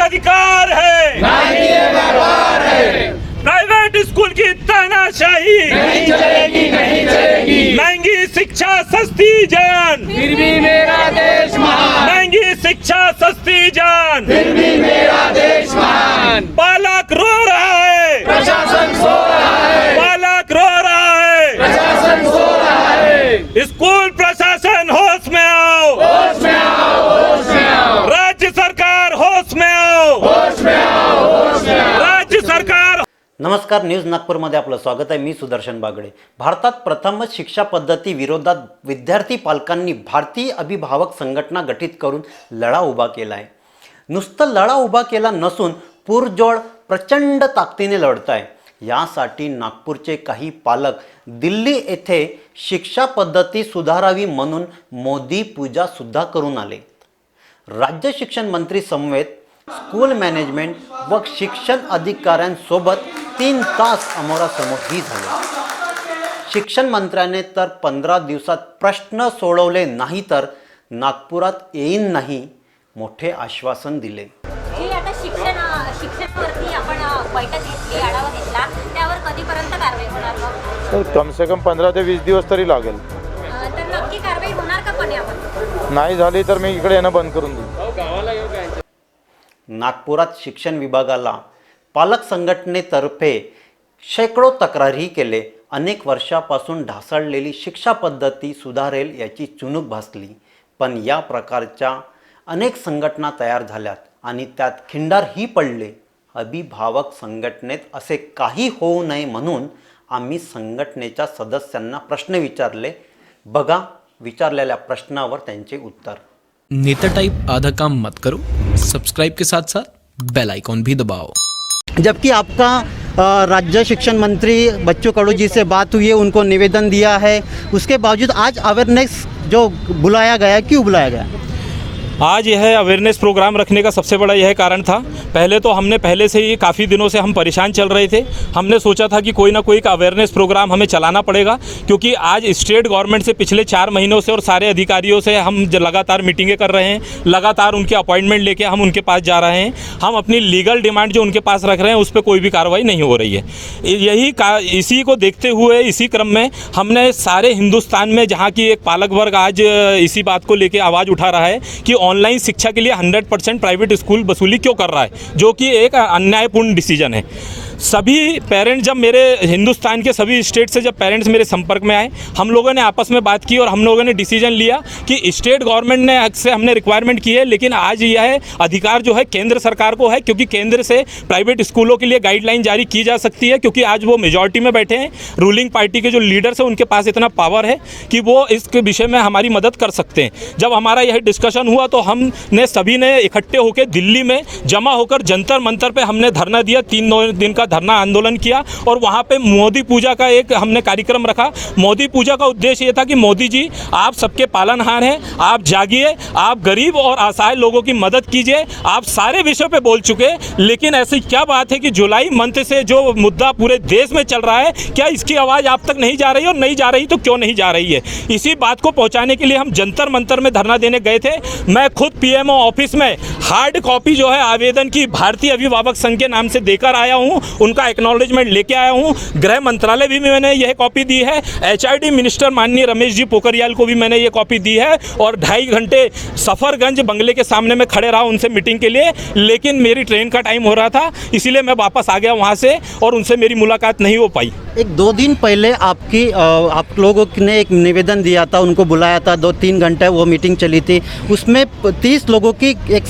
अधिकार है, private school की तानाशाही नहीं चलेगी, नहीं चलेगी। महंगी शिक्षा सस्ती जान, फिर भी मेरा देश महान, महंगी शिक्षा सस्ती जान, फिर भी मेरा देश महान। बालक रो रहा है, प्रशासन सो रहा है, बालक रो रहा है, प्रशासन सो रहा है। स्कूल प्रशासन होश में आओ, होश में आओ, होश में आओ, राज्य सरकार होश में आओ, होश में आओ, होश में आओ। राज्य सरकार। नमस्कार, न्यूज नागपूरमध्ये आपलं स्वागत आहे। मी सुदर्शन बागडे। भारतात प्रथमच शिक्षा पद्धती विरोधात विद्यार्थी पालकांनी भारतीय अभिभावक संघटना गठीत करून लढा उभा केला आहे। नुसतं लढा उभा केला नसून पुरजोड प्रचंड ताकदीने लढत आहे। यासाठी नागपूरचे काही पालक दिल्ली येथे शिक्षा पद्धती सुधारावी म्हणून मोदी पूजा सुद्धा करून आले। राज्य शिक्षण मंत्री समवेत स्कूल मॅनेजमेंट व शिक्षण अधिकाऱ्यांसोबत 3 तास अमोरासमोर ही झाले। शिक्षण मंत्र्याने तर 15 दिवसात प्रश्न सोडवले नाही तर नागपुरात येईन नाही मोठे आश्वासन दिले। जी आता शिक्षणावरती आपण बैठक घेतली, आढावा घेतला, त्यावर कधीपर्यंत कारवाई होणार मग? कम से कम 15 ते 20 दिवस तरी लागेल। तर नक्की कारवाई होणार का पण यावर? नाही झाली तर मी इकडे येणं बंद करून देईन। नागपुरात शिक्षण विभागाला पालक संघटनेतर्फे शेकडो तक्रारी केले। अनेक वर्षापासून ढासळलेली शिक्षा पद्धती सुधारेल याची चुणूक भासली, पण या प्रकारच्या अनेक संघटना तयार झाल्यात आणि त्यात खिंडारही पडले। अभिभावक संघटनेत असे काही होऊ नये म्हणून आम्ही संघटनेच्या सदस्यांना प्रश्न विचारले। बघा विचारलेल्या प्रश्नावर त्यांचे उत्तर। नेता टाइप आधा काम मत करो, सब्सक्राइब के साथ साथ बेल आइकॉन भी दबाओ। जबकि आपका राज्य शिक्षण मंत्री बच्चू कडू जी से बात हुई है, उनको निवेदन दिया है, उसके बावजूद आज अवेयरनेस जो बुलाया गया है, क्यों बुलाया गया? आज यह अवेयरनेस प्रोग्राम रखने का सबसे बड़ा यह कारण था। पहले तो हमने पहले से ही काफ़ी दिनों से हम परेशान चल रहे थे। हमने सोचा था कि कोई ना कोई का अवेयरनेस प्रोग्राम हमें चलाना पड़ेगा, क्योंकि आज स्टेट गवर्नमेंट से पिछले 4 महीनों से और सारे अधिकारियों से हम लगातार मीटिंगें कर रहे हैं, लगातार उनके अपॉइंटमेंट लेके हम उनके पास जा रहे हैं। हम अपनी लीगल डिमांड जो उनके पास रख रहे हैं उस पर कोई भी कार्रवाई नहीं हो रही है। इसी को देखते हुए इसी क्रम में हमने सारे हिंदुस्तान में जहाँ की एक पालक वर्ग आज इसी बात को लेकर आवाज़ उठा रहा है कि ऑनलाइन शिक्षा के लिए 100% प्राइवेट स्कूल वसूली क्यों कर रहा है, जो कि एक अन्यायपूर्ण डिसीजन है। सभी पेरेंट्स जब मेरे हिंदुस्तान के सभी स्टेट से जब पेरेंट्स मेरे संपर्क में आए, हम लोगों ने आपस में बात की और हम लोगों ने डिसीजन लिया कि स्टेट गवर्नमेंट ने से हमने रिक्वायरमेंट की है, लेकिन आज यह अधिकार जो है केंद्र सरकार को है, क्योंकि केंद्र से प्राइवेट स्कूलों के लिए गाइडलाइन जारी की जा सकती है, क्योंकि आज वो मेजॉरिटी में बैठे हैं। रूलिंग पार्टी के जो लीडर्स हैं उनके पास इतना पावर है कि वो इस विषय में हमारी मदद कर सकते हैं। जब हमारा यह डिस्कशन हुआ तो हमने सभी ने इकट्ठे होकर दिल्ली में जमा होकर जंतर मंतर पर हमने धरना दिया। 3 दिन का धरना आंदोलन किया और वहाँ पे मोदी पूजा का एक हमने कार्यक्रम रखा। मोदी पूजा का उद्देश्य ये था कि मोदी जी आप सबके पालनहार हैं, आप जागिए, आप गरीब और असहाय लोगों की मदद कीजिए। आप सारे विषयों पे बोल चुके, लेकिन ऐसी क्या बात है कि जुलाई मंथ से जो मुद्दा पूरे देश में चल रहा है, क्या इसकी आवाज़ आप तक नहीं जा रही? और नहीं जा रही तो क्यों नहीं जा रही है? इसी बात को पहुँचाने के लिए हम जंतर मंतर में धरना देने गए थे। मैं खुद PMO ऑफिस में हार्ड कॉपी जो है आवेदन की भारतीय अभिभावक संघ के नाम से देकर आया हूँ, उनका एक्नॉलेजमेंट लेके आया हूँ। गृह मंत्रालय भी मैंने यह कॉपी दी है। HRD मिनिस्टर माननीय रमेश जी पोखरियाल को भी मैंने ये कॉपी दी है और 2.5 घंटे सफरगंज बंगले के सामने में खड़े रहा उनसे मीटिंग के लिए, लेकिन मेरी ट्रेन का टाइम हो रहा था, इसीलिए मैं वापस आ गया वहाँ से और उनसे मेरी मुलाकात नहीं हो पाई। 1-2 दिन पहले आप लोगों ने एक निवेदन दिया था, उनको बुलाया था, 2-3 घंटे वो मीटिंग चली थी। उसमें 30 लोगों की एक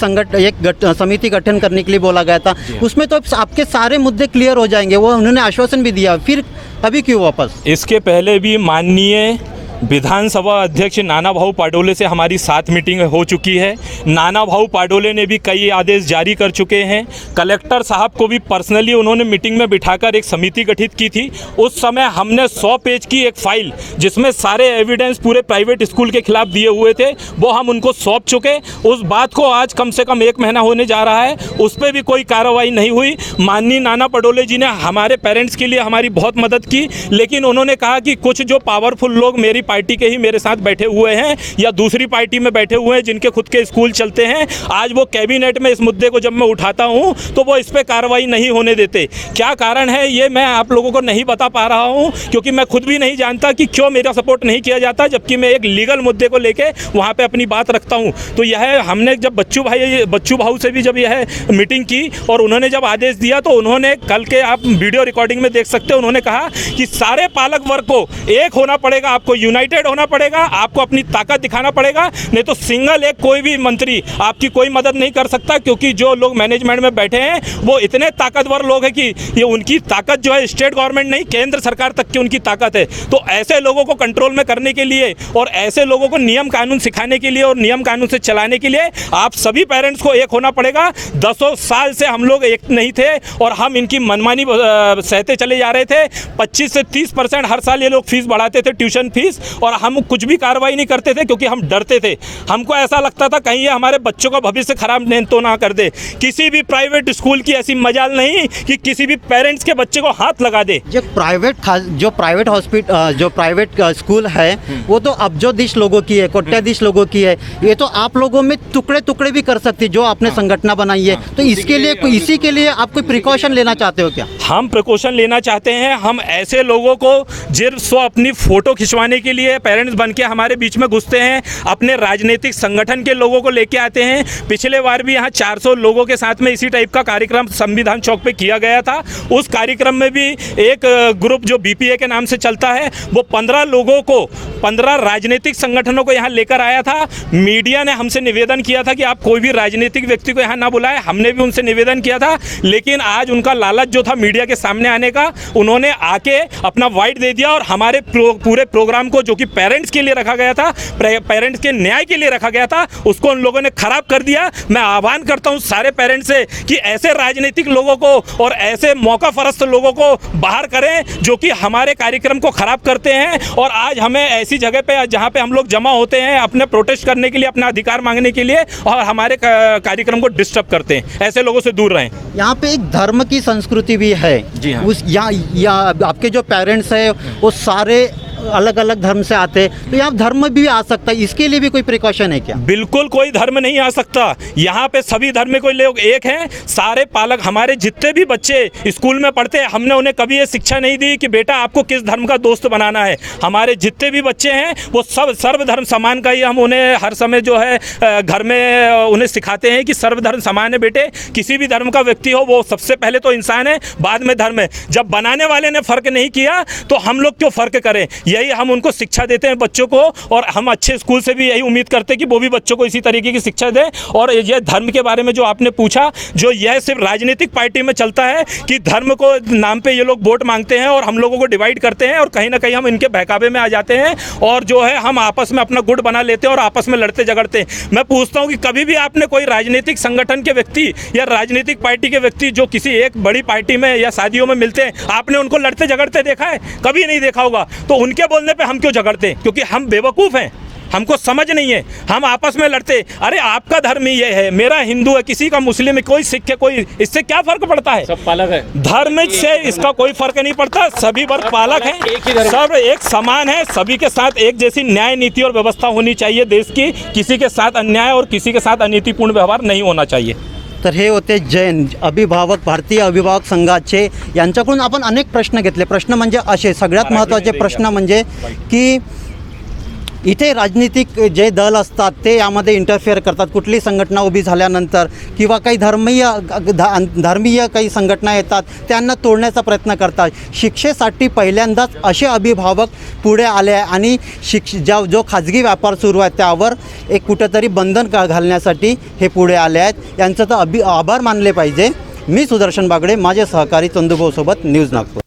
समिति गठन करने के लिए बोला गया था। उसमें तो आपके सारे मुद्दे क्लियर हो जाएंगे, वो उन्होंने आश्वासन भी दिया, फिर अभी क्यों वापस? इसके पहले भी माननीय विधानसभा अध्यक्ष नाना भाऊ पाटोले से हमारी 7 मीटिंग हो चुकी है। नाना भाऊ पाटोले ने भी कई आदेश जारी कर चुके हैं। कलेक्टर साहब को भी पर्सनली उन्होंने मीटिंग में बिठाकर एक समिति गठित की थी। उस समय हमने 100 पेज की एक फाइल जिसमें सारे एविडेंस पूरे प्राइवेट स्कूल के खिलाफ दिए हुए थे वो हम उनको सौंप चुके। उस बात को आज कम से कम 1 महीना होने जा रहा है, उस पर भी कोई कार्रवाई नहीं हुई। माननीय नाना पटोले जी ने हमारे पेरेंट्स के लिए हमारी बहुत मदद की, लेकिन उन्होंने कहा कि कुछ जो पावरफुल लोग मेरी पार्टी के ही मेरे साथ बैठे हुए हैं या दूसरी पार्टी में बैठे हुए हैं जिनके खुद के स्कूल चलते हैं, आज वो कैबिनेट में इस मुद्दे को जब मैं उठाता हूँ तो वो इस पर कार्रवाई नहीं होने देते। क्या कारण है ये मैं आप लोगों को नहीं बता पा रहा हूँ, क्योंकि मैं खुद भी नहीं जानता कि क्यों मेरा सपोर्ट नहीं किया जाता, जबकि मैं एक लीगल मुद्दे को लेके वहाँ पे अपनी बात रखता हूँ। तो यह हमने जब बच्चू भाऊ से भी जब यह मीटिंग की और उन्होंने जब आदेश दिया तो उन्होंने कल के आप वीडियो रिकॉर्डिंग में देख सकते हो, उन्होंने कहा कि सारे पालक वर्ग को एक होना पड़ेगा, आपको यूनाइटेड होना पड़ेगा, आपको अपनी ताकत दिखाना पड़ेगा, नहीं तो सिंगल एक कोई भी मंत्री आपकी कोई मदद नहीं कर सकता, क्योंकि जो लोग मैनेजमेंट में बैठे हैं वो इतने ताकतवर लोग हैं कि ये उनकी ताकत जो है स्टेट गवर्नमेंट नहीं केंद्र सरकार तक की उनकी ताकत है। तो ऐसे लोगों को कंट्रोल में करने के लिए और ऐसे लोगों को नियम कानून सिखाने के लिए और नियम कानून से चलाने के लिए आप सभी पेरेंट्स को एक होना पड़ेगा। 10 साल से हम लोग एक नहीं थे और हम इनकी मनमानी सहते चले जा रहे थे। 25 से 30% हर साल ये लोग फीस बढ़ाते थे, ट्यूशन फीस, और हम कुछ भी कार्रवाई नहीं करते थे क्योंकि हम डरते थे। हमको ऐसा लगता था कहीं ये हमारे बच्चों का भविष्य खराब तो ना कर दे। किसी भी प्राइवेट स्कूल की ऐसी मजाल नहीं कि किसी भी पेरेंट्स के बच्चे को हाथ लगा दे। जो प्राइवेट हॉस्पिटल जो प्राइवेट स्कूल है वो तो अब्जोदिश लोगों की है, कोट्याधीश लोगों की है। ये तो आप लोगों में टुकड़े टुकड़े भी कर सकती जो आपने संगठना बनाई है। तो इसके लिए इसी के लिए आप कोई प्रिकॉशन लेना चाहते हो क्या? हम प्रिकॉशन लेना चाहते हैं। हम ऐसे लोगों को जो अपनी फोटो खिंचवाने के लिए पेरेंट्स बन के हमारे बीच में घुसते हैं, अपने राजनीतिक संगठन के लोगों को लेके आते हैं। पिछले बार भी यहाँ 400 लोगों के साथ में इसी टाइप का कार्यक्रम संविधान चौक पे किया गया था। उस कार्यक्रम में भी एक ग्रुप जो बीपीए के नाम से चलता है वो 15 लोगों को, 15 राजनीतिक संगठनों को यहाँ लेकर आया था। मीडिया ने हमसे निवेदन किया था कि आप कोई भी राजनीतिक व्यक्ति को यहाँ ना बुलाएं, हमने भी उनसे निवेदन किया था, लेकिन आज उनका लालच जो था मीडिया के सामने आने का, उन्होंने आके अपना वाइट दे दिया और हमारे पूरे प्रोग्राम को जो कि पेरेंट्स के लिए रखा गया था, पेरेंट्स के न्याय के लिए रखा गया था, उसको उन लोगों ने खराब कर दिया। मैं आह्वान करता हूँ सारे पेरेंट्स से कि ऐसे राजनीतिक लोगों को और ऐसे मौका फरस्त लोगों को बाहर करें जो कि हमारे कार्यक्रम को खराब करते हैं। और आज हमें ऐसी जगह पे जहाँ पे हम लोग जमा होते हैं अपने प्रोटेस्ट करने के लिए, अपना अधिकार मांगने के लिए, और हमारे कार्यक्रम को डिस्टर्ब करते हैं, ऐसे लोगों से दूर रहें। यहाँ पे एक धर्म की संस्कृति भी है। जी हाँ। उस यहाँ आपके जो पेरेंट्स हैं वो सारे अलग अलग धर्म से आते हैं, तो यहाँ धर्म भी आ सकता है, इसके लिए भी कोई प्रिकॉशन है क्या? बिल्कुल कोई धर्म नहीं आ सकता। यहाँ पे सभी धर्म में कोई लोग एक हैं। सारे पालक, हमारे जितने भी बच्चे स्कूल में पढ़ते हैं, हमने उन्हें कभी ये शिक्षा नहीं दी कि बेटा आपको किस धर्म का दोस्त बनाना है। हमारे जितने भी बच्चे हैं वो सब सर्वधर्म समान का ही हम उन्हें हर समय जो है घर में उन्हें सिखाते हैं कि सर्वधर्म समान है बेटे। किसी भी धर्म का व्यक्ति हो वो सबसे पहले तो इंसान है, बाद में धर्म है। जब बनाने वाले ने फ़र्क नहीं किया तो हम लोग क्यों फ़र्क करें? यही हम उनको शिक्षा देते हैं बच्चों को, और हम अच्छे स्कूल से भी यही उम्मीद करते हैं कि वो भी बच्चों को इसी तरीके की शिक्षा दें। और यह धर्म के बारे में जो आपने पूछा, जो यह सिर्फ राजनीतिक पार्टी में चलता है कि धर्म को नाम पे ये लोग वोट मांगते हैं और हम लोगों को डिवाइड करते हैं, और कहीं ना कहीं हम इनके बहकावे में आ जाते हैं और जो है हम आपस में अपना गुट बना लेते हैं और आपस में लड़ते झगड़ते हैं। मैं पूछता हूँ कि कभी भी आपने कोई राजनीतिक संगठन के व्यक्ति या राजनीतिक पार्टी के व्यक्ति जो किसी एक बड़ी पार्टी में या शादियों में मिलते हैं, आपने उनको लड़ते झगड़ते देखा है? कभी नहीं देखा होगा। तो उनके बोलने पे हम क्यों झगड़ते हैं? क्योंकि हम बेवकूफ़ हैं, हमको समझ नहीं है, हम आपस में लड़ते। अरे आपका धर्म ही ये है, मेरा हिंदू है, किसी का मुस्लिम है, कोई सिख है, कोई, इससे क्या फर्क पड़ता है? सब पालक है। धर्म से इसका कोई फर्क नहीं पड़ता। सभी वर्ग पालक हैं, सब एक समान है। सभी के साथ एक जैसी न्याय नीति और व्यवस्था होनी चाहिए देश की। किसी के साथ अन्याय और किसी के साथ अनीतिपूर्ण व्यवहार नहीं होना चाहिए। तर हे होते जैन अभिभावक, भारतीय अभिभावक संघाचे. यांच्याकडून आपण अनेक प्रश्न घेतले. प्रश्न म्हणजे असे सगळ्यात महत्त्वाचे प्रश्न म्हणजे की इथे राजनीतिक जे दल असतात ते यामध्ये इंटरफेअर करतात. कुठली संघटना उभी झाल्यानंतर किंवा काही धर्मीय काही संघटना येतात त्यांना तोडण्याचा प्रयत्न करतात. शिक्षेसाठी पहिल्यांदाच असे अभिभावक पुढे आले आहे आणि जो खाजगी व्यापार सुरू आहे त्यावर एक कुठेतरी बंधन घालण्यासाठी हे पुढे आले आहेत. यांचं तर आभार मानले पाहिजे. मी सुदर्शन बागडे, माझे सहकारी चंदूभाऊ सोबत, न्यूज नागपूर.